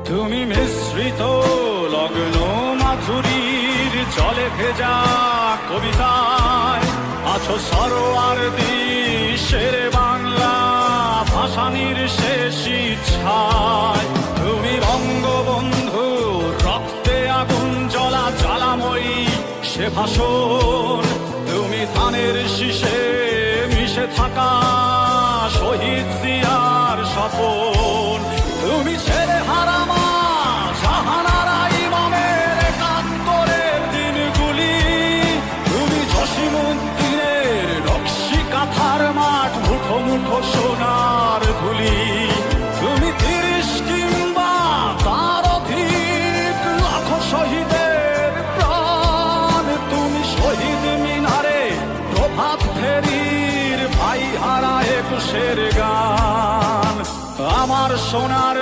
তুমি মিশ্রিত লগ্ন মাধুরীর জলে ভেজা কবিতায় আছো সরোয়ার্দী শেরে বাংলা ভাসানির শেষ ইচ্ছায়। তুমি বঙ্গবন্ধু রক্তে আগুন জ্বলা জ্বালাময়ী সে ভাষণ। তুমি ধানের শীষে মিশে থাকা শহীদ জিয়ার স্বপন। তুমি ছেলে হারামা জাহানারা ইমামের একাত্তরের দিনগুলি। তুমি জসিমউদ্দিনের নকশি কাঁথার মাঠ মুঠো মুঠো সোনার ধুলি। তুমি ৩০ কিংবা তার অধিক লাখো শহীদের প্রাণ। তুমি শহীদ মিনারে প্রভাত ফেরির ভাই হারা ২১-এর গান। আমার সোনার